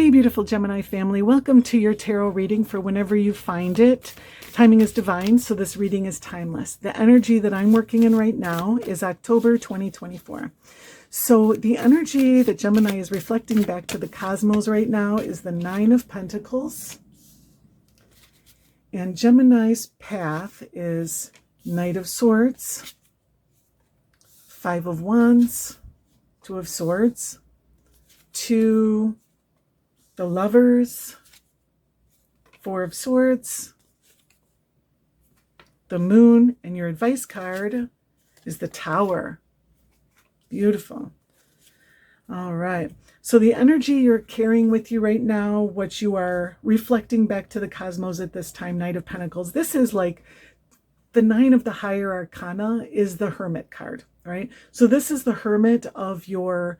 Hey, beautiful Gemini family. Welcome to your tarot reading for whenever you find it. Timing is divine, so this reading is timeless. The energy that I'm working in right now is October 2024. So the energy that Gemini is reflecting back to the cosmos right now is the Nine of Pentacles. And Gemini's path is Knight of Swords, Five of Wands, Two of Swords, Two, the Lovers, Four of Swords, the Moon, and your advice card is the Tower. Beautiful. All right. So the energy you're carrying with you right now, what you are reflecting back to the cosmos at this time, Knight of Pentacles, this is like the Nine of the Higher Arcana is the Hermit card, right? So this is the Hermit of your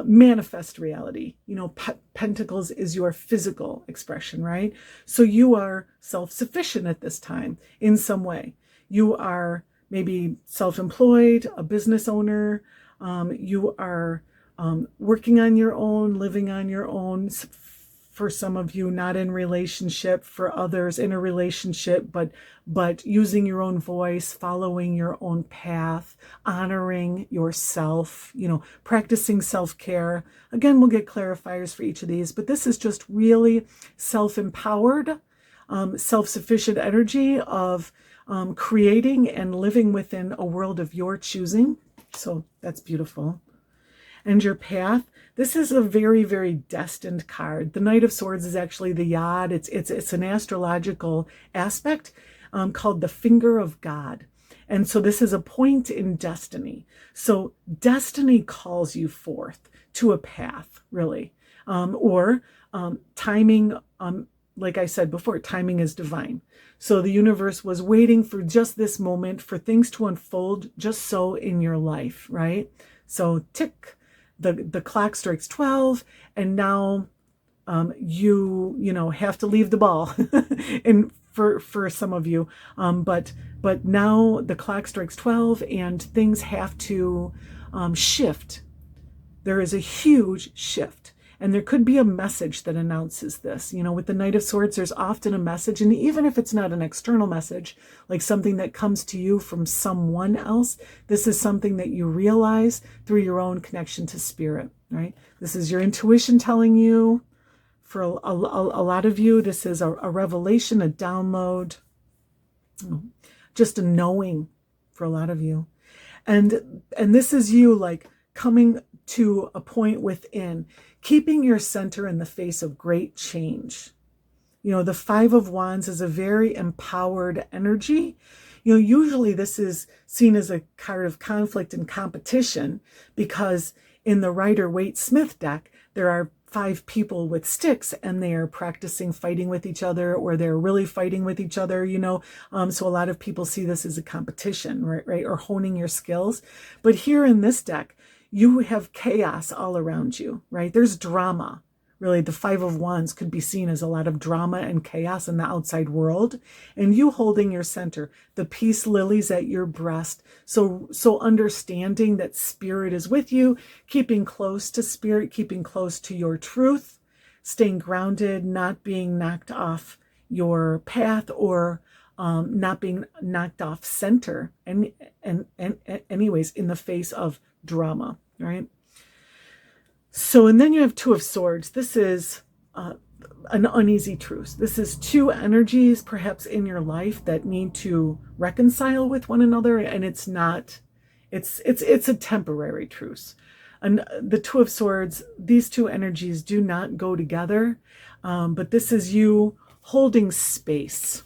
manifest reality. You know, Pentacles is your physical expression, right? So you are self-sufficient at this time in some way. You are maybe self-employed, a business owner. You are working on your own, living on your own. For some of you, not in relationship. For others, in a relationship, but using your own voice, following your own path, honoring yourself, you know, practicing self-care. Again, we'll get clarifiers for each of these, but this is just really self-empowered, self-sufficient energy of creating and living within a world of your choosing. So that's beautiful. And your path, this is a very, very destined card. The Knight of Swords is actually the Yod. It's an astrological aspect called the finger of God. And so this is a point in destiny. So destiny calls you forth to a path, really. Timing, like I said before, timing is divine. So the universe was waiting for just this moment for things to unfold just so in your life, right? So tick. The clock strikes 12, and now you know have to leave the ball, and for some of you, but now the clock strikes 12, and things have to shift. There is a huge shift, and there could be a message that announces this. You know, with the Knight of Swords, there's often a message, and even if it's not an external message, like something that comes to you from someone else, this is something that you realize through your own connection to spirit, right? This is your intuition telling you. For a lot of you, this is a revelation, a download, just a knowing for a lot of you. And this is you like coming to a point within, keeping your center in the face of great change. You know, the Five of Wands is a very empowered energy. You know, usually this is seen as a card of conflict and competition because in the Rider-Waite-Smith deck, there are 5 people with sticks and they are practicing fighting with each other, or they're really fighting with each other, you know. So a lot of people see this as a competition, right? Or honing your skills. But here in this deck, you have chaos all around you, right? There's drama. Really, the Five of Wands could be seen as a lot of drama and chaos in the outside world, and you holding your center, the peace lilies at your breast. So understanding that spirit is with you, keeping close to spirit, keeping close to your truth, staying grounded, not being knocked off your path, or not being knocked off center, and anyways, in the face of drama, right? So, and then you have Two of Swords. This is an uneasy truce. This is 2 energies perhaps in your life that need to reconcile with one another, and it's a temporary truce. And the Two of Swords, these 2 energies do not go together, but this is you holding space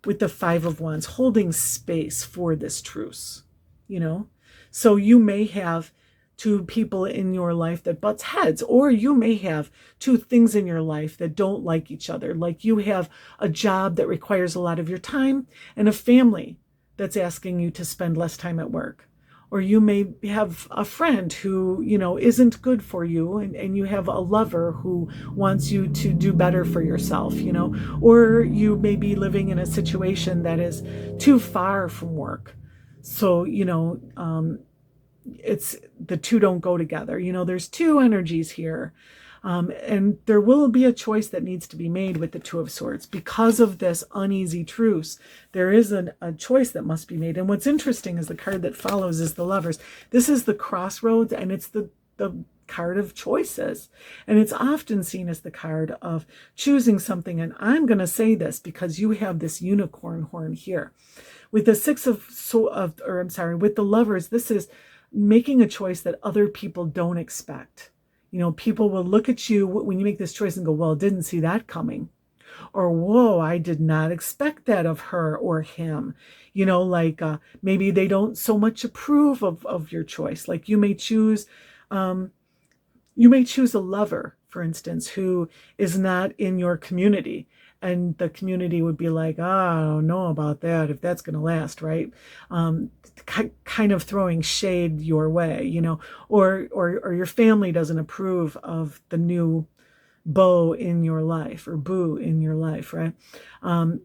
with the Five of Wands, holding space for this truce, you know. So you may have 2 people in your life that butts heads, or you may have 2 things in your life that don't like each other. Like you have a job that requires a lot of your time and a family that's asking you to spend less time at work. Or you may have a friend who, you know, isn't good for you, and you have a lover who wants you to do better for yourself, you know. Or you may be living in a situation that is too far from work. So, you know, it's the 2 don't go together. You know, there's 2 energies here. And there will be a choice that needs to be made with the Two of Swords. Because of this uneasy truce, there is a choice that must be made. And what's interesting is the card that follows is the Lovers. This is the crossroads, and it's the card of choices. And it's often seen as the card of choosing something. And I'm going to say this because you have this unicorn horn here. With the with the Lovers, this is making a choice that other people don't expect. People will look at you when you make this choice and go, well, didn't see that coming. Or, whoa, I did not expect that of her or him. Maybe they don't so much approve of your choice. Like you may choose a lover, for instance, who is not in your community. And the community would be like, I don't know about that, if that's going to last, right? Kind of throwing shade your way, or your family doesn't approve of the new beau in your life or boo in your life, right? The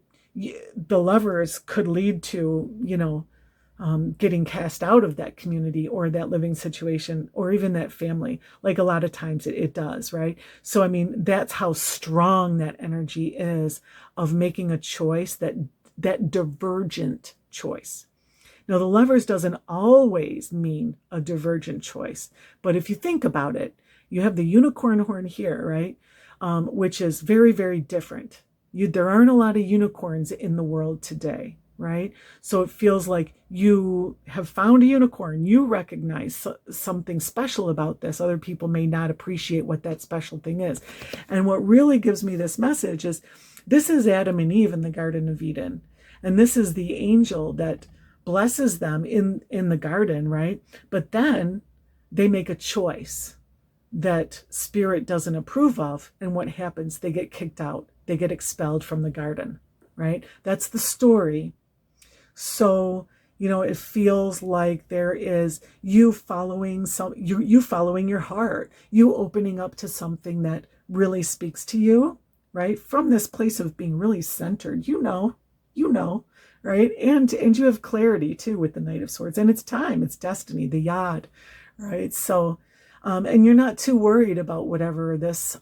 Lovers could lead to, getting cast out of that community or that living situation or even that family. Like a lot of times it does, right? So, I mean, that's how strong that energy is of making a choice, that divergent choice. Now, the Lovers doesn't always mean a divergent choice, but if you think about it, you have the unicorn horn here, right? Which is very, very different. There aren't a lot of unicorns in the world today, right? So it feels like you have found a unicorn. You recognize something special about this. Other people may not appreciate what that special thing is. And what really gives me this message is this is Adam and Eve in the Garden of Eden. And this is the angel that blesses them in the garden, right? But then they make a choice that spirit doesn't approve of. And what happens? They get kicked out. They get expelled from the garden, right? That's the story. So, it feels like there is you following you following your heart, you opening up to something that really speaks to you, right? From this place of being really centered, right? And you have clarity too with the Knight of Swords, and it's time, it's destiny, the Yod, right? So, and you're not too worried about whatever this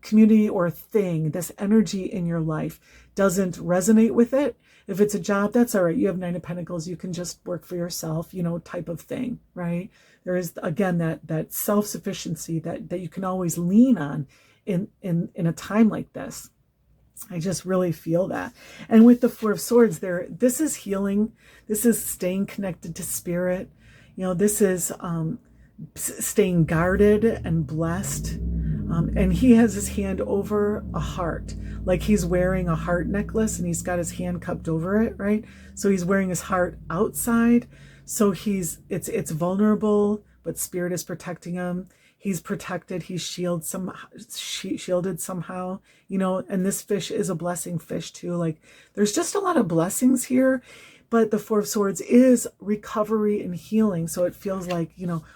community or thing, this energy in your life doesn't resonate with it. If it's a job, that's all right. You have Nine of Pentacles. You can just work for yourself, type of thing, right? There is, again, that self-sufficiency that you can always lean on in a time like this. I just really feel that. And with the Four of Swords there, this is healing. This is staying connected to spirit. This is staying guarded and blessed. And he has his hand over a heart, like he's wearing a heart necklace and he's got his hand cupped over it, right? So he's wearing his heart outside. So it's vulnerable, but spirit is protecting him. He's protected. He's shielded somehow, and this fish is a blessing fish too. Like there's just a lot of blessings here. But the Four of Swords is recovery and healing. So it feels like,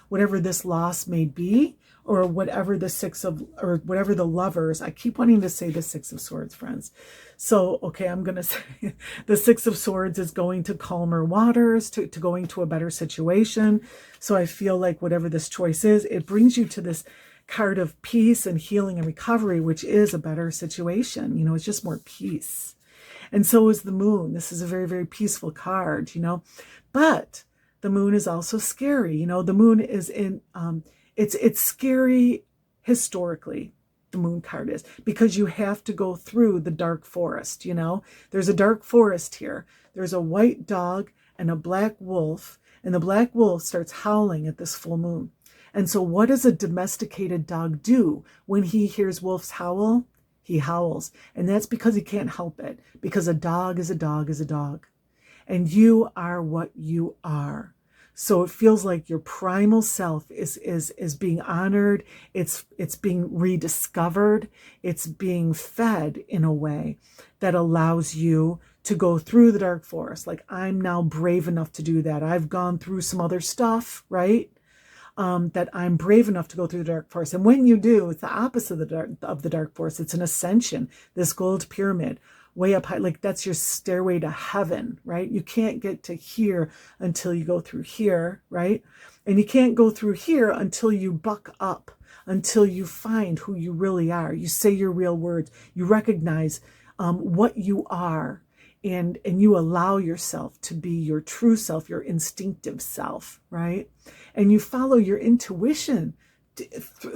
whatever this loss may be, or whatever whatever the Lovers, I keep wanting to say the Six of Swords, friends. So, okay, I'm going to say the Six of Swords is going to calmer waters, to going to a better situation. So I feel like whatever this choice is, it brings you to this card of peace and healing and recovery, which is a better situation. It's just more peace. And so is the Moon. This is a very, very peaceful card, but the Moon is also scary. The Moon is in, it's scary historically, the Moon card is, because you have to go through the dark forest, There's a dark forest here. There's a white dog and a black wolf, and the black wolf starts howling at this full moon. And so what does a domesticated dog do when he hears wolves howl? He howls. And that's because he can't help it, because a dog is a dog is a dog. And you are what you are. So it feels like your primal self is being honored. It's being rediscovered. It's being fed in a way that allows you to go through the dark forest. Like, I'm now brave enough to do that. I've gone through some other stuff, right? That I'm brave enough to go through the dark forest. And when you do, it's the opposite of the dark forest. It's an ascension, this gold pyramid, way up high. Like, that's your stairway to heaven, right? You can't get to here until you go through here, right? And you can't go through here until you buck up until you find who you really are. You say your real words. You recognize what you are, and you allow yourself to be your true self, your instinctive self, right? And you follow your intuition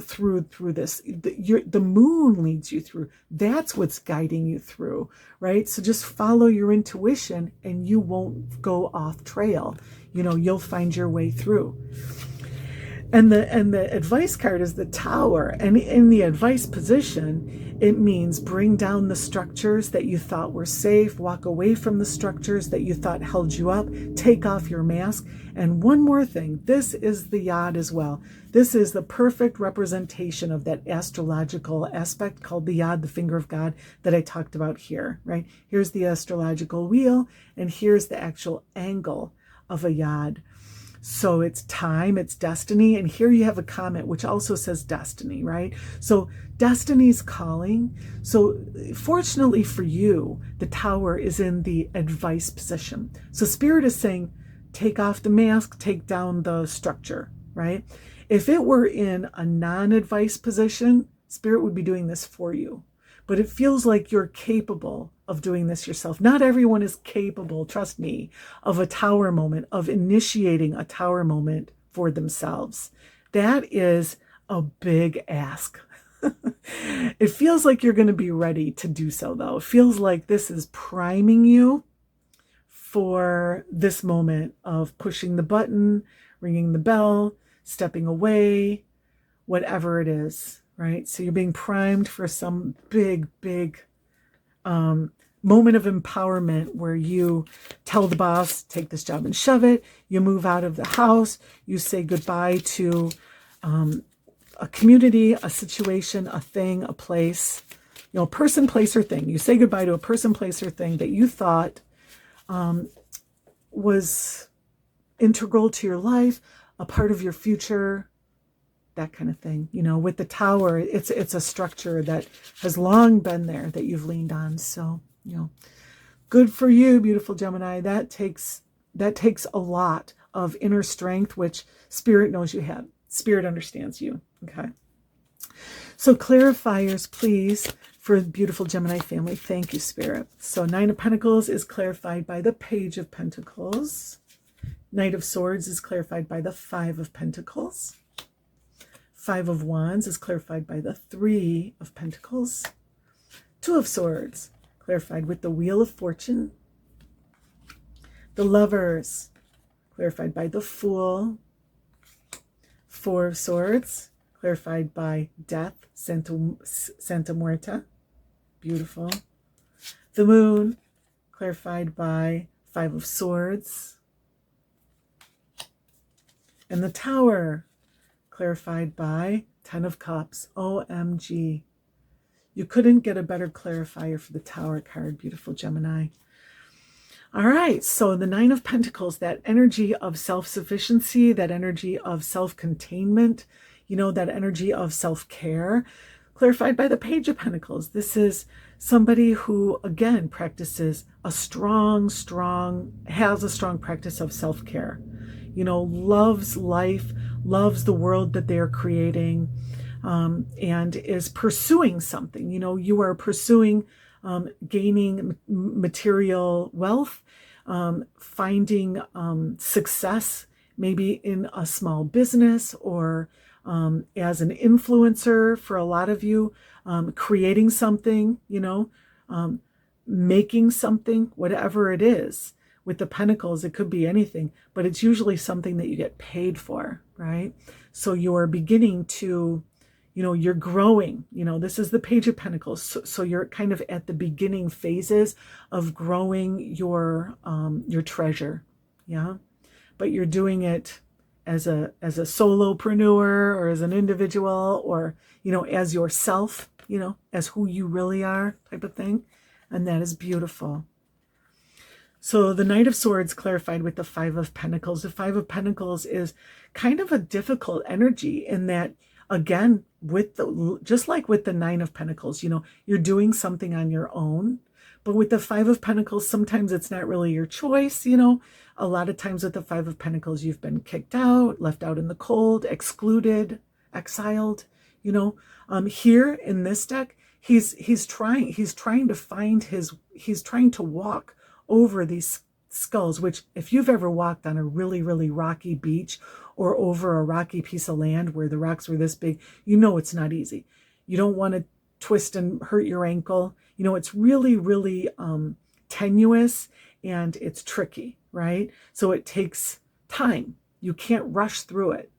through this. The moon leads you through. That's what's guiding you through, right? So just follow your intuition and you won't go off trail. You'll find your way through. And the advice card is the Tower. And in the advice position, it means bring down the structures that you thought were safe, walk away from the structures that you thought held you up, take off your mask. And one more thing, this is the Yod as well. This is the perfect representation of that astrological aspect called the Yod, the finger of God, that I talked about here, right? Here's the astrological wheel, and here's the actual angle of a Yod. So it's time, it's destiny. And here you have a comment which also says destiny, right? So destiny's calling. So fortunately for you, the Tower is in the advice position. So Spirit is saying, take off the mask, take down the structure, right? If it were in a non-advice position, Spirit would be doing this for you. But it feels like you're capable of doing this yourself. Not everyone is capable, trust me, of a Tower moment, of initiating a Tower moment for themselves. That is a big ask. It feels like you're going to be ready to do so, though. It feels like this is priming you for this moment of pushing the button, ringing the bell, stepping away, whatever it is, right? So you're being primed for some big moment of empowerment where you tell the boss, take this job and shove it. You move out of the house. You say goodbye to a community, a situation, a thing, a place, person, place, or thing. You say goodbye to a person, place, or thing that you thought was integral to your life, a part of your future, that kind of thing. With the Tower, it's a structure that has long been there that you've leaned on. So, good for you, beautiful Gemini. That takes a lot of inner strength, which Spirit knows you have. Spirit understands you. Okay. So clarifiers, please, for beautiful Gemini family. Thank you, Spirit. So Nine of Pentacles is clarified by the Page of Pentacles. Knight of Swords is clarified by the Five of Pentacles. Five of Wands is clarified by the Three of Pentacles. Two of Swords, clarified with the Wheel of Fortune. The Lovers, clarified by the Fool. Four of Swords, clarified by Death, Santa Muerta. Beautiful. The Moon, clarified by Five of Swords. And the Tower, clarified by Ten of Cups. OMG. You couldn't get a better clarifier for the Tower card, beautiful Gemini. All right, so the Nine of Pentacles, that energy of self-sufficiency, that energy of self-containment, that energy of self-care, clarified by the Page of Pentacles. This is somebody who, again, practices has a strong practice of self-care. Loves life, loves the world that they're creating, and is pursuing something. You are pursuing gaining material wealth, finding success, maybe in a small business or as an influencer for a lot of you, creating something, making something, whatever it is. With the Pentacles, it could be anything, but it's usually something that you get paid for, right? So you're beginning to, you're growing. This is the Page of Pentacles. So you're kind of at the beginning phases of growing your treasure, yeah? But you're doing it as a solopreneur or as an individual or, as yourself, as who you really are type of thing. And that is beautiful. So the Knight of Swords clarified with the Five of Pentacles. The Five of Pentacles is kind of a difficult energy in that, again, just like with the Nine of Pentacles, you're doing something on your own. But with the Five of Pentacles, sometimes it's not really your choice. A lot of times with the Five of Pentacles, you've been kicked out, left out in the cold, excluded, exiled. Here in this deck, he's trying to find he's trying to walk over these skulls, which if you've ever walked on a really, really rocky beach or over a rocky piece of land where the rocks were this big, it's not easy. You don't want to twist and hurt your ankle. It's really, really tenuous and it's tricky, right? So it takes time. You can't rush through it,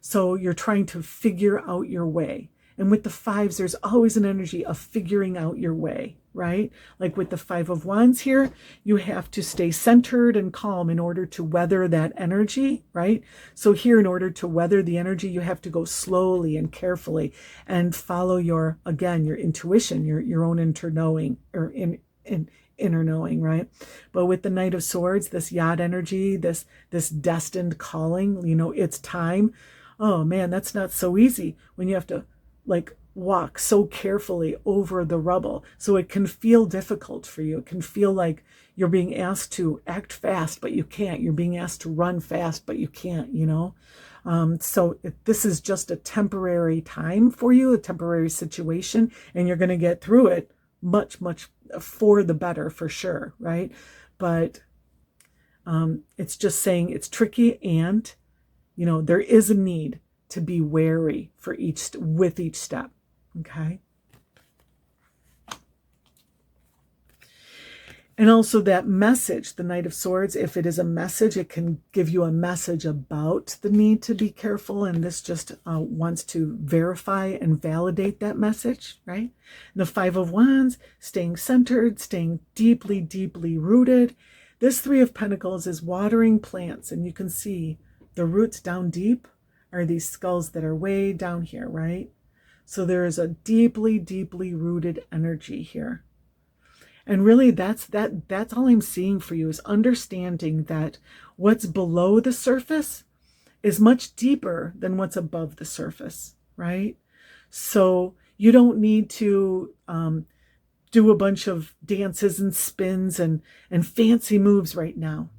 so you're trying to figure out your way. And with the fives, there's always an energy of figuring out your way, right? Like with the Five of Wands here, you have to stay centered and calm in order to weather that energy, right? So here, in order to weather the energy, you have to go slowly and carefully and follow your intuition, your own inner knowing, right? But with the Knight of Swords, this yacht energy, this destined calling, it's time. Oh man, that's not so easy when you have to walk so carefully over the rubble. So it can feel difficult for you. It can feel like you're being asked to act fast, but you can't. You're being asked to run fast, but you can't, this is just a temporary time for you, a temporary situation, and you're going to get through it much, much for the better, for sure, right? But it's just saying it's tricky, and there is a need to be wary with each step. Okay. And also that message, the Knight of Swords, if it is a message, it can give you a message about the need to be careful. And this just wants to verify and validate that message, right? And the Five of Wands, staying centered, staying deeply, deeply rooted. This Three of Pentacles is watering plants, and you can see the roots down deep are these skulls that are way down here, right? So there is a deeply, deeply rooted energy here. And really that's all I'm seeing for you, is understanding that what's below the surface is much deeper than what's above the surface, right? So you don't need to do a bunch of dances and spins and fancy moves right now.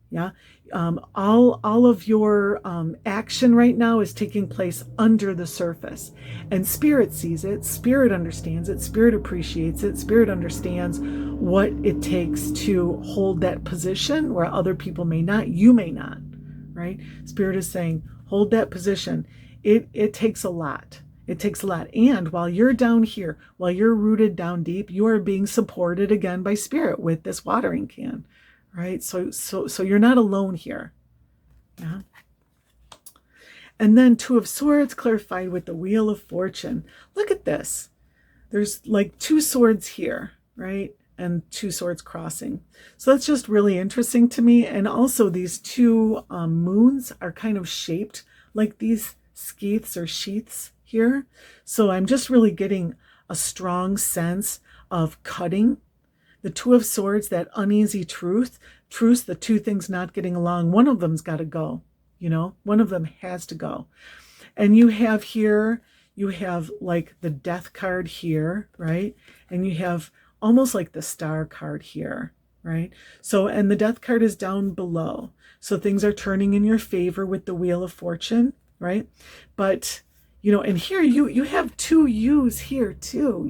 Yeah. All of your action right now is taking place under the surface, and Spirit sees it, Spirit understands it, Spirit appreciates it, Spirit understands what it takes to hold that position where other people may not, you may not, right? Spirit is saying, hold that position. It takes a lot. It takes a lot. And while you're down here, while you're rooted down deep, you are being supported again by Spirit with this watering can. Right? So you're not alone here. Yeah. And then Two of Swords clarified with the Wheel of Fortune. Look at this. There's like two swords here, right? And two swords crossing. So that's just really interesting to me. And also these two moons are kind of shaped like these skeiths or sheaths here. So I'm just really getting a strong sense of cutting. The Two of Swords, that uneasy truth, the two things not getting along, one of them's got to go, one of them has to go. And you have here, like the Death card here, right? And you have almost like the Star card here, right? So, and the Death card is down below. So things are turning in your favor with the Wheel of Fortune, right? But, and here you have two U's here too,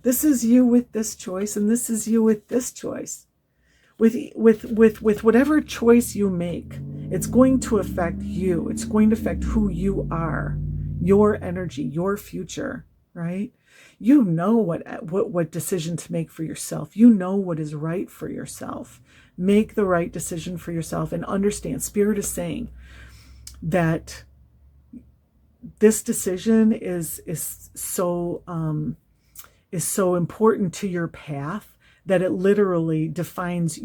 This is you with this choice, and this is you with this choice. With whatever choice you make, it's going to affect you. It's going to affect who you are, your energy, your future, right? You know what decision to make for yourself. You know what is right for yourself. Make the right decision for yourself, and understand, Spirit is saying that this decision is so important to your path that it literally defines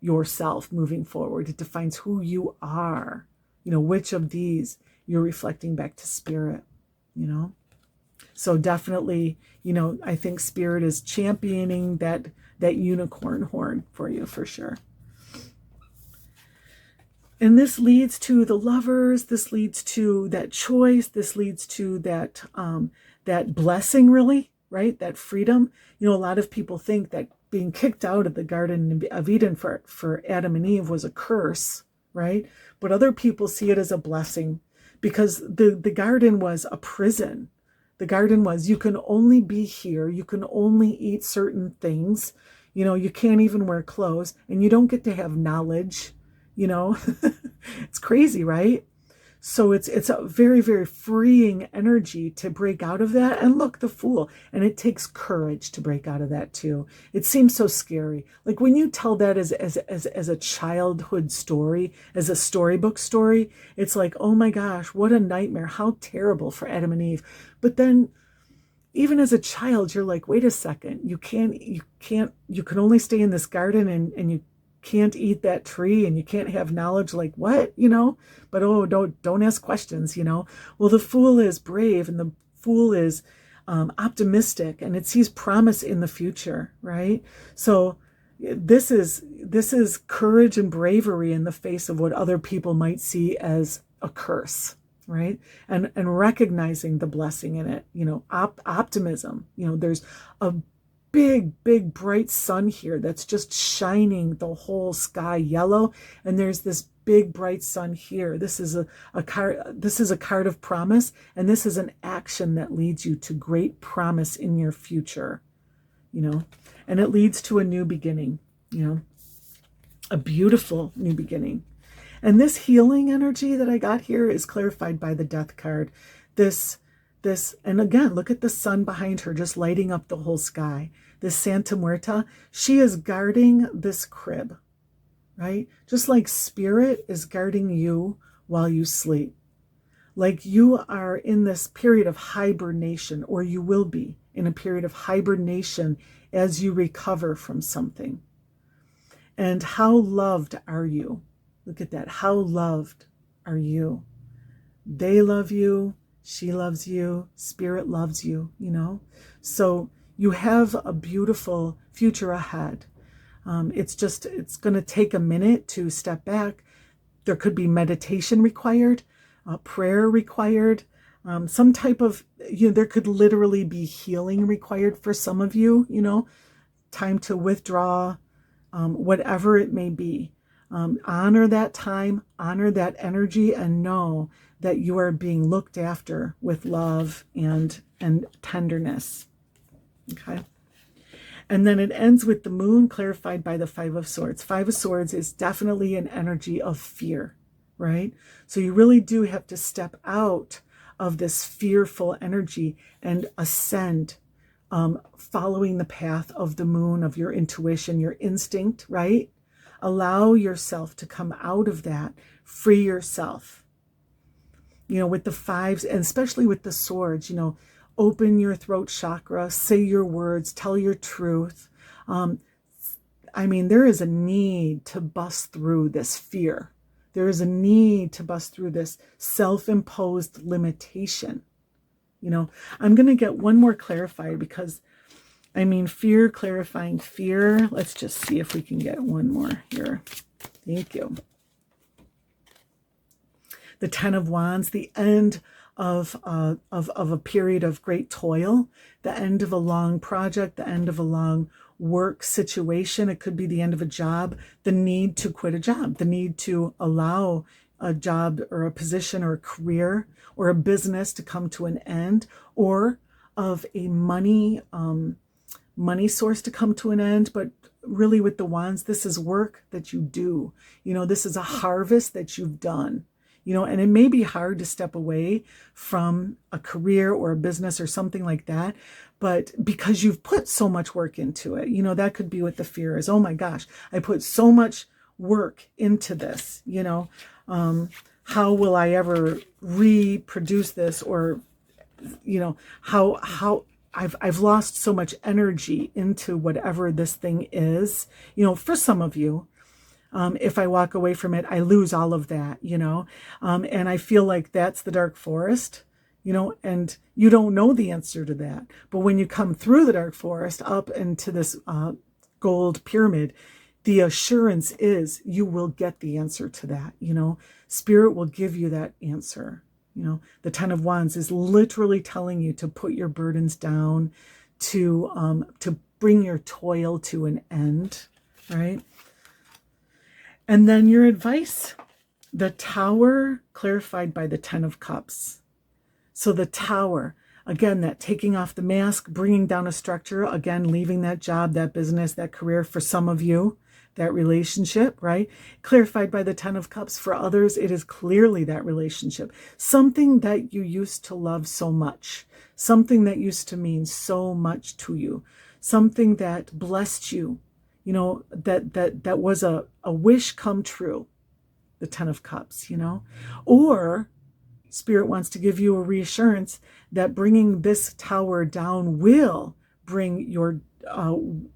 yourself moving forward. It defines who you are, which of these you're reflecting back to Spirit, So definitely, I think Spirit is championing that unicorn horn for you, for sure. And this leads to the Lovers. This leads to that choice. This leads to that blessing, really, right? That freedom. A lot of people think that being kicked out of the Garden of Eden for Adam and Eve was a curse, right? But other people see it as a blessing, because the garden was a prison. The garden was, you can only be here, you can only eat certain things, you can't even wear clothes, and you don't get to have knowledge, It's crazy, right? So it's a very, very freeing energy to break out of that. And look, the Fool. And it takes courage to break out of that too. It seems so scary. Like when you tell that as a childhood story, as a storybook story, it's like, oh my gosh, what a nightmare. How terrible for Adam and Eve. But then even as a child, you're like, wait a second, you can only stay in this garden, and you can't eat that tree, and you can't have knowledge. Like what, but don't ask questions. Well, the Fool is brave, and the Fool is optimistic, and it sees promise in the future, right? So this is courage and bravery in the face of what other people might see as a curse, right? And recognizing the blessing in it, optimism. There's a big bright sun here that's just shining the whole sky yellow, and there's this big bright sun here. This is a card of promise, and this is an action that leads you to great promise in your future, and it leads to a new beginning, a beautiful new beginning. And this healing energy that I got here is clarified by the Death card. This, and again, look at the sun behind her, just lighting up the whole sky. This Santa Muerta, she is guarding this crib, right? Just like Spirit is guarding you while you sleep. Like you are in this period of hibernation, or you will be in a period of hibernation as you recover from something. And how loved are you? Look at that. How loved are you? They love you. She loves you. Spirit loves you, So you have a beautiful future ahead. It's going to take a minute to step back. There could be meditation required, prayer required, some type of, there could literally be healing required for some of you, time to withdraw, whatever it may be. Honor that time, honor that energy, and know that you are being looked after with love and tenderness. Okay. And then it ends with the Moon, clarified by the Five of Swords. Five of Swords is definitely an energy of fear, right? So you really do have to step out of this fearful energy and ascend, following the path of the Moon, of your intuition, your instinct, right? Allow yourself to come out of that, free yourself. With the fives, and especially with the swords, open your throat chakra, say your words, tell your truth. There is a need to bust through this fear. There is a need to bust through this self-imposed limitation. I'm going to get one more clarified, because fear, clarifying fear. Let's just see if we can get one more here. Thank you. The Ten of Wands, the end of a period of great toil, the end of a long project, the end of a long work situation. It could be the end of a job, the need to quit a job, the need to allow a job or a position or a career or a business to come to an end, or of a money source to come to an end. But really with the Wands, this is work that you do. This is a harvest that you've done. And it may be hard to step away from a career or a business or something like that, but because you've put so much work into it, that could be what the fear is. Oh my gosh, I put so much work into this, how will I ever reproduce this? Or, how I've lost so much energy into whatever this thing is, for some of you. If I walk away from it, I lose all of that, and I feel like that's the dark forest, and you don't know the answer to that. But when you come through the dark forest up into this gold pyramid, the assurance is you will get the answer to that. Spirit will give you that answer. The Ten of Wands is literally telling you to put your burdens down, to bring your toil to an end, right? And then your advice, The Tower clarified by the Ten of Cups. So the Tower, again, that taking off the mask, bringing down a structure, again, leaving that job, that business, that career for some of you, that relationship, right? Clarified by the Ten of Cups. For others, it is clearly that relationship. Something that you used to love so much. Something that used to mean so much to you. Something that blessed you. You know, that was a wish come true. The Ten of Cups, you know. Or Spirit wants to give you a reassurance that bringing this tower down will bring your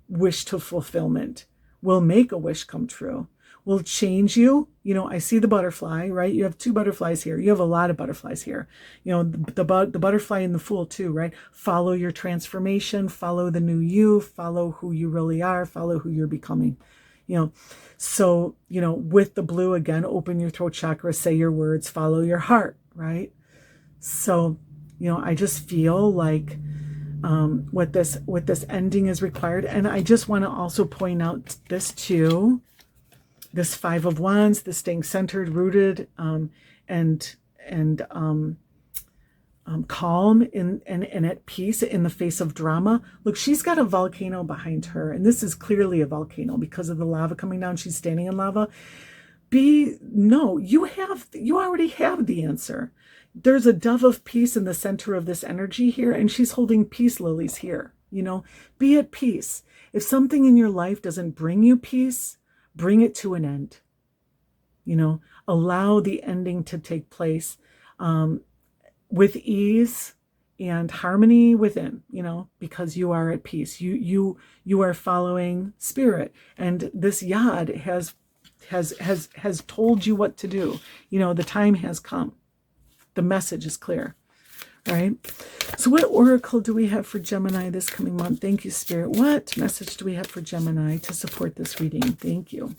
wish to fulfillment, will make a wish come true, will change you. You know, I see the butterfly, right? You have two butterflies here. You have a lot of butterflies here. You know, the butterfly and the Fool too, right? Follow your transformation, follow the new you, follow who you really are, follow who you're becoming. You know, so, you know, with the Blue again, open your throat chakra, say your words, follow your heart, right? So, you know, I just feel like what this ending is required. And I just want to also point out this too, this Five of Wands, the staying centered, rooted, and calm and at peace in the face of drama. Look, she's got a volcano behind her, and this is clearly a volcano because of the lava coming down. She's standing in lava. No, you already have the answer. There's a dove of peace in the center of this energy here, and she's holding peace lilies here. You know, be at peace. If something in your life doesn't bring you peace, bring it to an end. You know, allow the ending to take place with ease and harmony within, you know, because you are at peace. You are following Spirit, and this Yod has told you what to do. You know, the time has come. The message is clear, right? So what oracle do we have for Gemini this coming month? Thank you, Spirit. What message do we have for Gemini to support this reading? Thank you.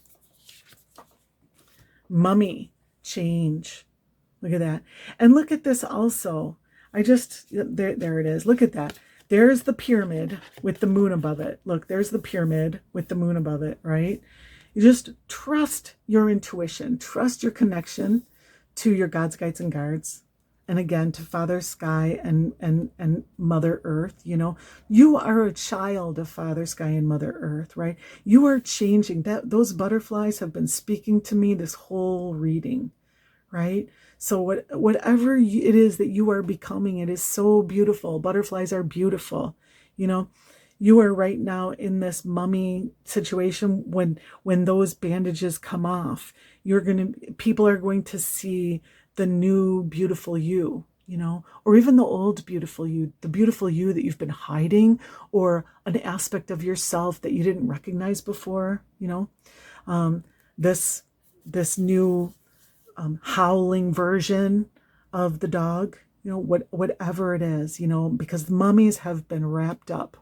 Mummy, change. Look at that. And look at this also. There it is. Look at that. There's the pyramid with the moon above it. Look, there's the pyramid with the moon above it, right? You just trust your intuition, trust your connection to your God's guides and guards. And again, to Father Sky and Mother Earth. You know, you are a child of Father Sky and Mother Earth, right? You are changing. Those butterflies have been speaking to me this whole reading, right? So whatever it is that you are becoming, it is so beautiful. Butterflies are beautiful. You know, you are right now in this mummy situation. When those bandages come off, people are going to see the new beautiful you, you know, or even the old beautiful you, the beautiful you that you've been hiding, or an aspect of yourself that you didn't recognize before, you know, this new howling version of the dog, you know, whatever it is, you know, because the mummies have been wrapped up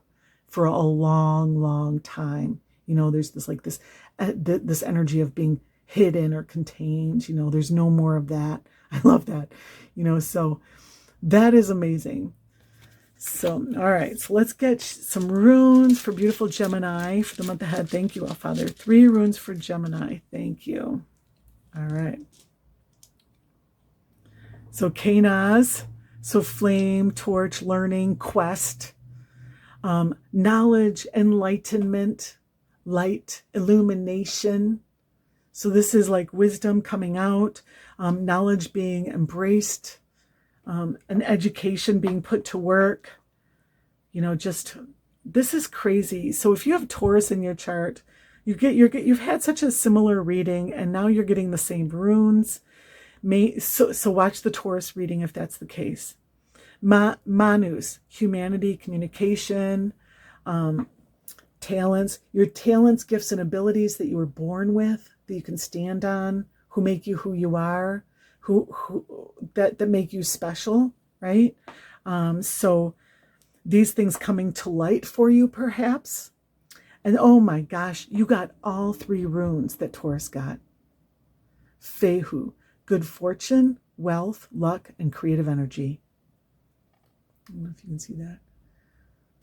for a long time. You know, there's this energy of being hidden or contained. You know, there's no more of that. I love that. You know, so that is amazing. So, all right. So let's get some runes for beautiful Gemini for the month ahead. Thank you, All Father. 3 runes for Gemini. Thank you. All right. So Kanaz, so flame, torch, learning, quest, knowledge, enlightenment, light, illumination. So this is like wisdom coming out, knowledge being embraced, an education being put to work. You know, just this is crazy. So if you have Taurus in your chart, you've had such a similar reading, and now you're getting the same runes. So watch the Taurus reading if that's the case. Manus, humanity, communication, talents, your talents, gifts, and abilities that you were born with, that you can stand on, who make you who you are, that make you special, right? So these things coming to light for you, perhaps. And oh my gosh, you got all 3 runes that Taurus got. Fehu, good fortune, wealth, luck, and creative energy. I don't know if you can see that.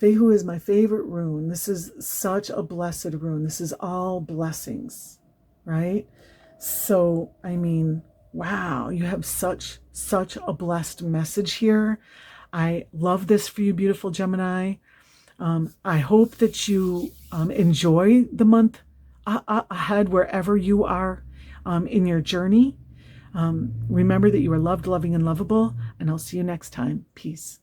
Fehu is my favorite rune. This is such a blessed rune. This is all blessings, right? So, I mean, Wow, you have such a blessed message here. I love this for you, beautiful Gemini. I hope that you enjoy the month ahead wherever you are in your journey. Remember that you are loved, loving, and lovable, and I'll see you next time. Peace.